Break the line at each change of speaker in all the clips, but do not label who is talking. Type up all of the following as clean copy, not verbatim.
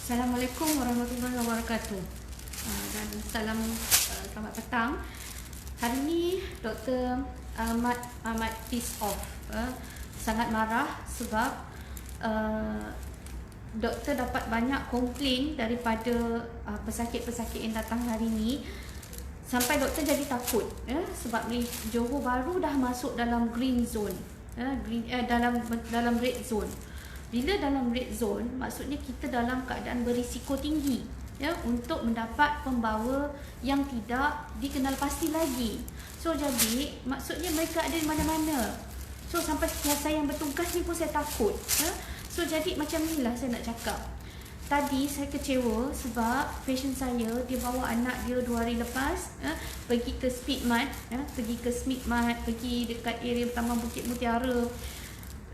Assalamualaikum warahmatullahi wabarakatuh. Dan selamat petang. Hari ini Dr. Ahmad Peace Off sangat marah sebab doktor dapat banyak komplain daripada pesakit-pesakit yang datang hari ini. Sampai doktor jadi takut sebab ni Johor Bahru dah masuk dalam green zone, dalam red zone. Bila dalam red zone, maksudnya kita dalam keadaan berisiko tinggi untuk mendapat pembawa yang tidak dikenal pasti lagi. So jadi maksudnya mereka ada di mana-mana. So sampai saya yang bertugas ni pun saya takut. So jadi macam inilah saya nak cakap. Tadi saya kecewa sebab pasien saya, dia bawa anak dia 2 hari lepas pergi ke Speedmart, pergi dekat area Taman Bukit Mutiara.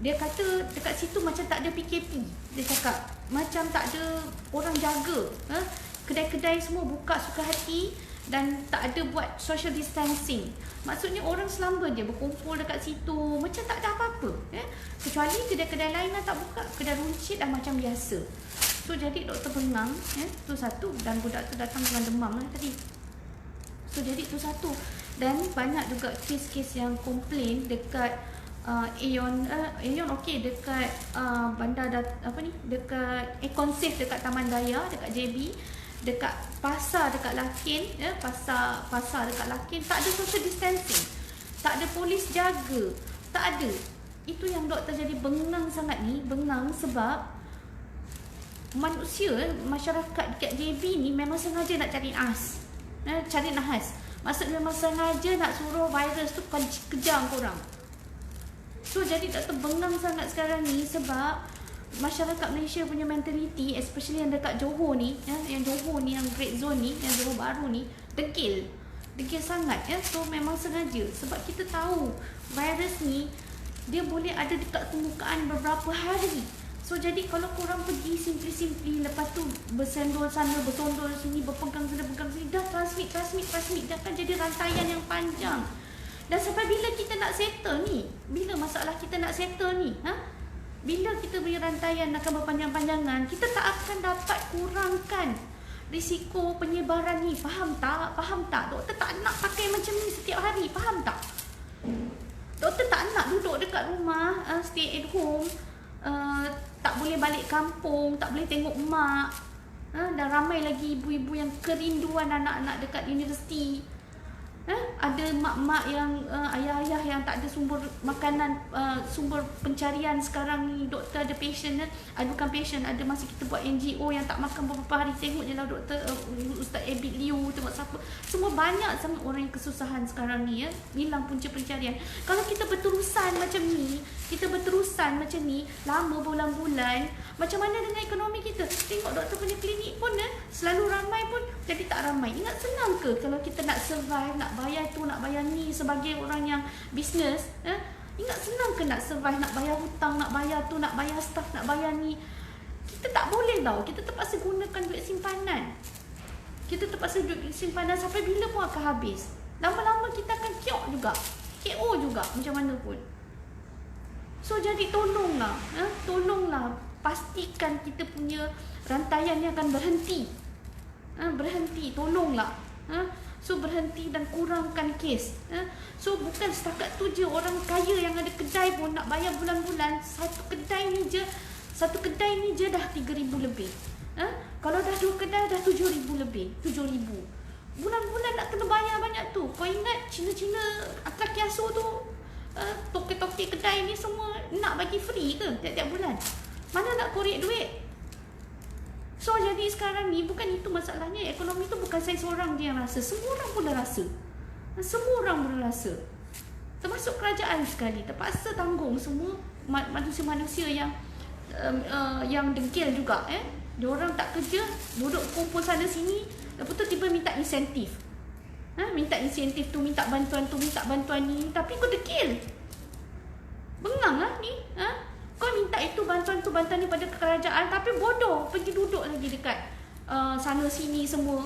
Dia kata dekat situ macam tak ada PKP. Dia cakap macam tak ada orang jaga. Kedai-kedai semua buka suka hati dan tak ada buat social distancing. Maksudnya orang selamba je berkumpul dekat situ macam tak ada apa-apa. Kecuali kedai-kedai lain dah tak buka, kedai runcit dah macam biasa. So jadi doktor bengang, tu satu, dan budak tu datang dengan demam lah tadi. So jadi tu satu. Dan banyak juga kes-kes yang komplain dekat Aeon okey, dekat dekat Econ-Safe dekat Taman Daya, dekat JB, dekat pasar dekat Lakin, pasar dekat Lakin tak ada social distancing. Tak ada polis jaga, tak ada. Itu yang doktor jadi bengang sangat ni, bengang sebab masyarakat dekat JB ni memang sengaja nak cari nahas. Maksudnya memang sengaja nak suruh virus tu kejar korang. So jadi doktor bengang sangat sekarang ni sebab masyarakat Malaysia punya mentality, especially yang dekat Johor ni, yang Johor ni, yang red zone ni, yang Johor Bahru ni, degil sangat. So memang sengaja sebab kita tahu virus ni dia boleh ada dekat permukaan beberapa hari. So jadi kalau korang pergi simply lepas tu bersendol sana, bersondol sini, berpegang sana, berpegang sini, dah transmit, dah akan jadi rantaian yang panjang. Dan sampai bila kita nak settle ni? Bila masalah kita nak settle ni? Bila kita punya rantaian akan berpanjang-panjangan, kita tak akan dapat kurangkan risiko penyebaran ni. Faham tak? Doktor tak nak pakai macam ni setiap hari. Faham tak? Doktor tak nak duduk dekat rumah, stay at home, tak boleh balik kampung, tak boleh tengok mak. Dan ramai lagi ibu-ibu yang kerinduan anak-anak dekat universiti. Ada mak-mak yang ayah-ayah yang tak ada sumber makanan, sumber pencarian sekarang ni. Doktor ada patient, bukan patient, ada masa kita buat NGO yang tak makan beberapa hari. Tengok je lah doktor, Ustaz Abid Liu, tengok siapa. Semua banyak sangat orang yang kesusahan sekarang ni, hilang punca pencarian. Kalau kita berterusan macam ni, lama bulan-bulan, macam mana dengan ekonomi kita? Tengok doktor punya klinik pun selalu ramai pun jadi tak ramai. Ingat senang ke kalau kita nak survive, nak bayar tu, nak bayar ni sebagai orang yang bisnes? Ingat senang ke nak survive, nak bayar hutang, nak bayar tu, nak bayar staff, nak bayar ni? Kita tak boleh tau. Kita terpaksa gunakan duit simpanan. Sampai bila pun akan habis. Lama-lama kita akan KO juga macam mana pun. So jadi tolonglah pastikan kita punya rantaian ni akan berhenti. Tolonglah. So berhenti dan kurangkan kes. So bukan setakat tu je, orang kaya yang ada kedai pun nak bayar bulan-bulan. Satu kedai ni je dah 3,000 lebih. Kalau dah 2 kedai dah 7,000 lebih. 7,000 bulan-bulan nak kena bayar banyak tu. Kau ingat Cina-Cina Ataki Aso tu, toke-toke kedai ni semua nak bagi free ke tiap-tiap bulan? Mana nak korek duit? So jadi sekarang ni bukan itu masalahnya. Ekonomi tu bukan saya seorang je yang rasa. Semua orang pun dah rasa. Termasuk kerajaan sekali terpaksa tanggung semua manusia-manusia yang degil juga. Diorang tak kerja, duduk kumpul sana sini, lepas tu tiba minta insentif. Minta insentif tu, minta bantuan tu, minta bantuan ni, tapi kau degil. Bengang lah ni. Kau minta itu bantuan tu, bantuan ni pada kerajaan, tapi bodoh pergi duduk lagi dekat sana sini semua.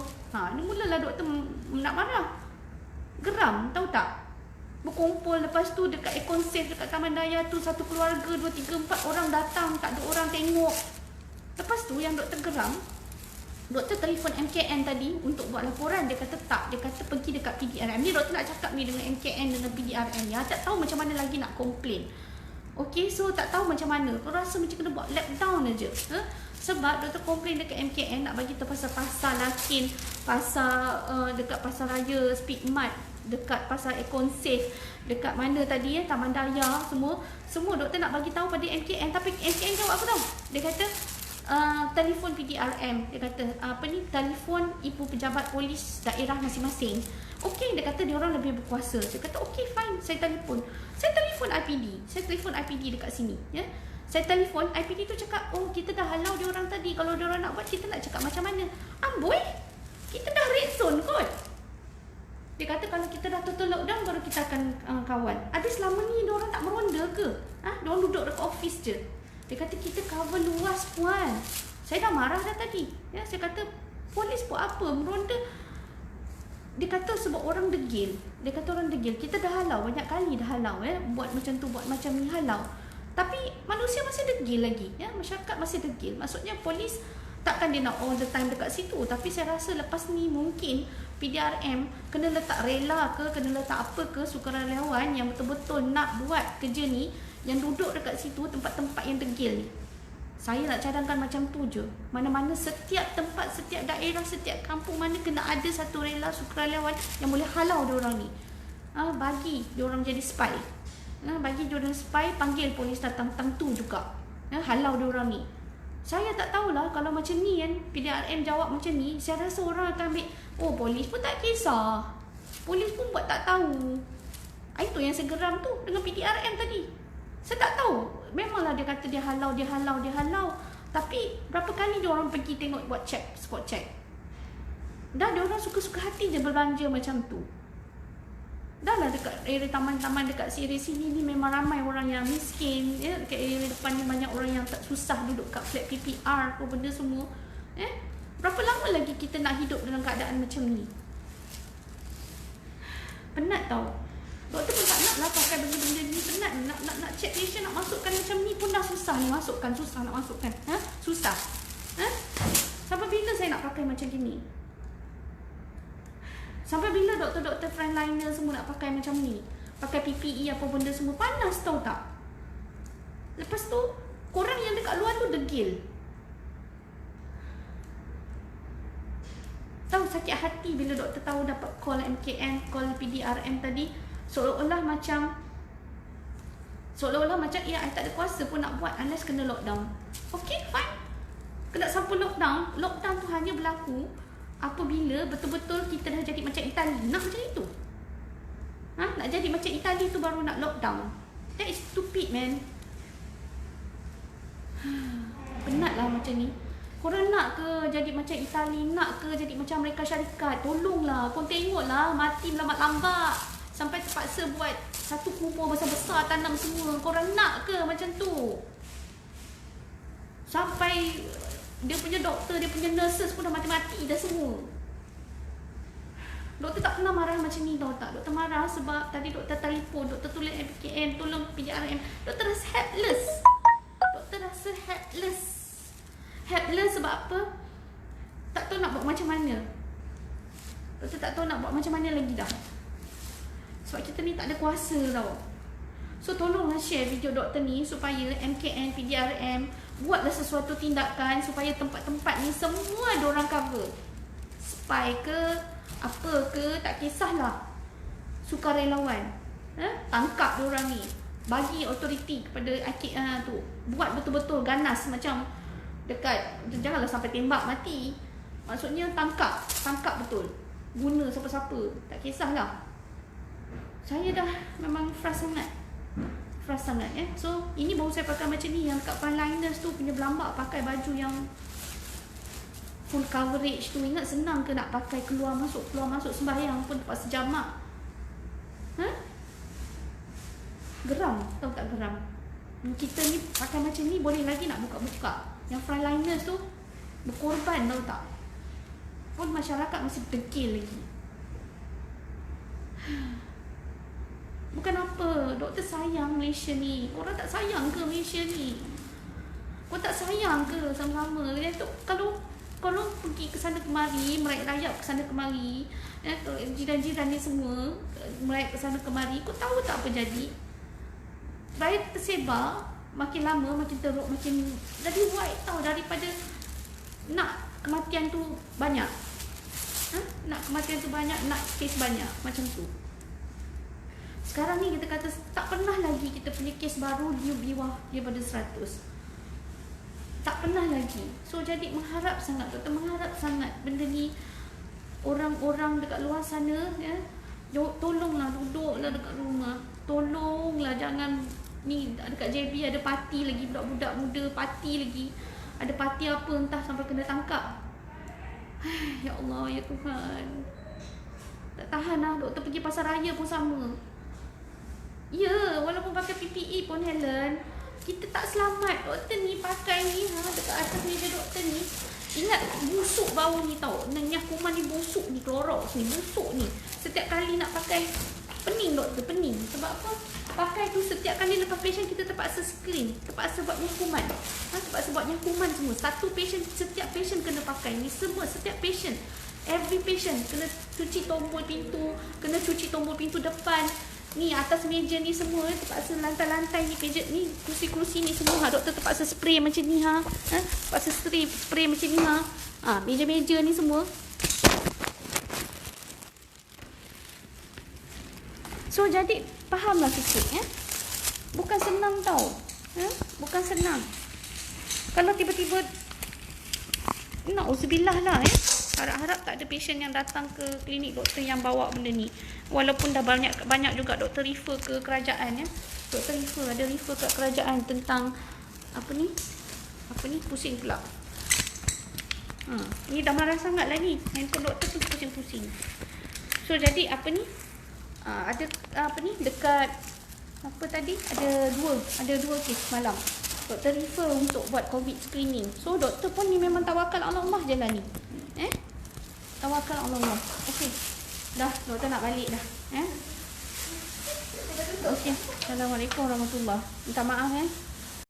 Ni mulalah doktor nak marah. Geram, tahu tak? Berkumpul, lepas tu dekat Econ-Safe dekat Taman Daya tu, satu keluarga 2, 3, 4 orang datang, tak ada orang tengok. Lepas tu yang doktor geram, doktor telefon MKN tadi untuk buat laporan. Dia kata tak, dia kata pergi dekat PDRM. Ni doktor nak cakap ni dengan MKN dengan PDRM ya. Tak tahu macam mana lagi nak komplain. Okay, so tak tahu macam mana. Kau rasa macam kena buat lockdown aja. Sebab doktor komplain dekat MKN nak bagi tahu pasal Lakin, pasal dekat pasal raya Speed Mart, dekat pasal Econ Safe, dekat mana tadi Taman Daya, semua doktor nak bagi tahu pada MKN. Tapi MKN jawab apa tahu? Dia kata telefon PDRM. Dia kata telefon ibu pejabat polis daerah masing-masing. Okey, dia kata dia orang lebih berkuasa. Dia kata okey, fine, saya telefon IPD. Saya telefon IPD dekat sini ya. Saya telefon IPD tu cakap, oh kita dah halau dia orang tadi. Kalau dia orang nak buat, kita nak cakap macam mana? Amboi, kita dah red zone kot. Dia kata kalau kita dah total lockdown baru kita akan kawal. Ada selama ni dia orang tak meronda ke? Dia orang duduk dekat office je. Dia kata kita cover luas puan. Saya dah marah dah tadi. Ya, saya kata polis buat apa? Meronda. Dia kata sebab orang degil. Dia kata orang degil. Kita dah halau, banyak kali dah halau buat macam tu, buat macam ni halau. Tapi manusia masih degil lagi ya, masyarakat masih degil. Maksudnya polis takkan dia nak all the time dekat situ. Tapi saya rasa lepas ni mungkin PDRM kena letak rela ke, kena letak apa ke, sukarelawan yang betul-betul nak buat kerja ni, yang duduk dekat situ, tempat-tempat yang degil ni. Saya nak cadangkan macam tu je. Mana-mana setiap tempat, setiap daerah, setiap kampung mana kena ada satu rela sukarelawan yang boleh halau diorang ni. Bagi diorang jadi spy. Bagi diorang spy, panggil polis datang tentu juga. Halau diorang ni. Saya tak tahulah kalau macam ni kan, PDRM jawab macam ni, saya rasa orang akan ambil, oh polis pun tak kisah. Polis pun buat tak tahu. Itu yang saya geram tu dengan PDRM tadi. Saya tak tahu. Memanglah dia kata dia halau. Tapi berapa kali dia orang pergi tengok buat check, spot check. Dah dia orang suka-suka hati je berbelanja macam tu. Dah lah dekat area taman-taman dekat sini ni memang ramai orang yang miskin ya. Dekat area depan ni banyak orang yang tak susah duduk kat flat PPR apa benda semua. Berapa lama lagi kita nak hidup dalam keadaan macam ni? Penat tau. Doktor pun tak nak lah pakai benda-benda ni. Penat nak check patient, nak masukkan macam ni pun dah susah ni masukkan. Susah nak masukkan. Susah. Sampai bila saya nak pakai macam gini? Sampai bila doktor-doktor frontliner semua nak pakai macam ni? Pakai PPE apa benda semua. Panas tau tak? Lepas tu, korang yang dekat luar tu degil. Tahu sakit hati bila doktor tahu dapat call MKN, call PDRM tadi. Seolah-olah macam I tak ada kuasa pun nak buat unless kena lockdown. Okay, fine. Kena sampai lockdown. Lockdown tu hanya berlaku apabila betul-betul kita dah jadi macam Itali. Nak macam itu? Nak jadi macam Itali tu baru nak lockdown. That is stupid, man. Penatlah macam ni. Korang nak ke jadi macam Itali? Nak ke jadi macam Amerika Syarikat? Tolonglah. Korang tengoklah. Mati lambat-lambat. Sampai terpaksa buat satu kubur besar-besar tanam semua. Korang nak ke macam tu? Sampai dia punya doktor, dia punya nurses pun dah mati-mati dah semua. Doktor tak pernah marah macam ni tau tak. Doktor marah sebab tadi doktor telefon, doktor tulis MKN, tolong PDRM. Doktor rasa helpless. Doktor rasa helpless. Helpless sebab apa? Tak tahu nak buat macam mana. Doktor tak tahu nak buat macam mana lagi dah. Sebab kita ni tak ada kuasa tau. So tolonglah share video doktor ni supaya MKN, PDRM buatlah sesuatu tindakan supaya tempat-tempat ni semua diorang cover. Spy ke, apa ke, tak kisahlah. Sukarelawan. Tangkap diorang ni. Bagi authority kepada tu. Buat betul-betul ganas macam dekat, janganlah sampai tembak mati. Maksudnya tangkap betul. Guna siapa-siapa, tak kisahlah. Saya dah memang frust sangat ya. So ini baru saya pakai macam ni. Yang kat frontliners tu punya belambak pakai baju yang full coverage tu. Ingat senang ke nak pakai keluar masuk sembahyang pun terpaksa jamak. Geram, tahu tak geram? Kita ni pakai macam ni boleh lagi nak buka-buka. Yang frontliners tu berkorban, tahu tak? Pun masyarakat masih degil lagi. Bukan apa, doktor sayang Malaysia ni. Korang tak sayang ke Malaysia ni? Kau tak sayang ke sama-sama? Tu kalau pergi ke sana kemari, merayak-rayak ke sana kemari, jiran-jiran ni semua merayak ke sana kemari, kau tahu tak apa jadi? Rakyat tersebar, makin lama makin teruk, makin jadi white tau, daripada nak kematian tu banyak. Nak kematian tu banyak, nak kes banyak, macam tu. Sekarang ni kita kata tak pernah lagi kita punya kes baru di bawah daripada 100. Tak pernah lagi. So jadi mengharap sangat, doktor mengharap sangat benda ni orang-orang dekat luar sana ya, tolonglah, duduklah dekat rumah. Tolonglah, jangan ni dekat JB ada parti lagi, budak-budak muda parti lagi. Ada parti apa entah sampai kena tangkap. Ya Allah, ya Tuhan. Tak tahan lah, doktor pergi pasar raya pun sama. Ya, walaupun pakai PPE pun Helen, kita tak selamat. Doktor ni pakai ni dekat atas meja doktor ni. Ingat busuk bau ni tau. Yang kuman ni busuk ni, Clorox ni busuk ni. Setiap kali nak pakai, pening doktor, pening. Sebab apa? Pakai tu setiap kali lepas patient kita terpaksa screen, terpaksa buat nyakuman. Terpaksa buat nyakuman semua. Satu patient, setiap patient kena pakai ni semua, setiap patient. Every patient kena cuci tombol pintu, kena cuci tombol pintu depan. Ni atas meja ni semua terpaksa, lantai-lantai ni, meja ni, kursi-kursi ni semua doktor terpaksa spray macam ni terpaksa spray macam ni meja-meja ni semua. So jadi fahamlah sikit bukan senang tau. Bukan senang. Kalau tiba-tiba na'udzubillah lah harap-harap tak ada patient yang datang ke klinik doktor yang bawa benda ni. Walaupun dah banyak juga doktor refer ke kerajaan Doktor ada refer ke kerajaan tentang apa ni pusing pula. Ni dah marah sangat lah ni. Handphone doktor tu pusing-pusing. So jadi ada dekat apa tadi, ada dua kes malam doktor refer untuk buat COVID screening. So doktor pun ni memang tawakal Allah je lah ni. Tawakal Allah. Okey. Dah, doktor nak balik dah. Okey. Assalamualaikum warahmatullahi. Minta maaf